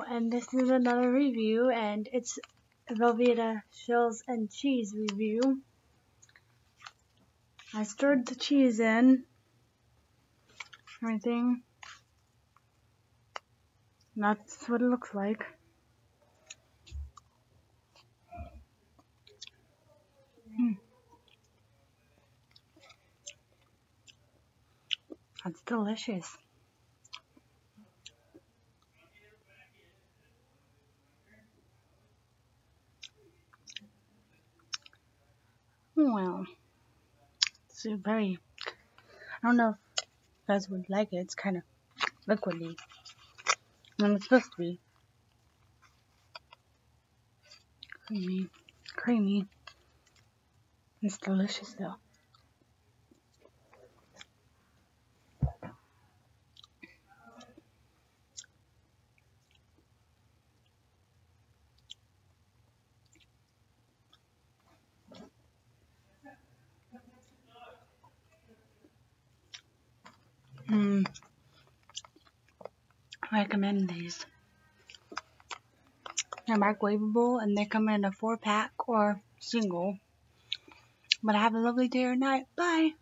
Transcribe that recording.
and this is another review, and it's a Velveeta shells and cheese review. I stirred the cheese in, everything. That's what it looks like. That's delicious. Well, it's very, I don't know if you guys would like it. It's kind of liquidy. And it's supposed to be creamy. It's delicious though. I recommend these. They're microwavable and they come in a 4-pack or single. But have a lovely day or night. Bye.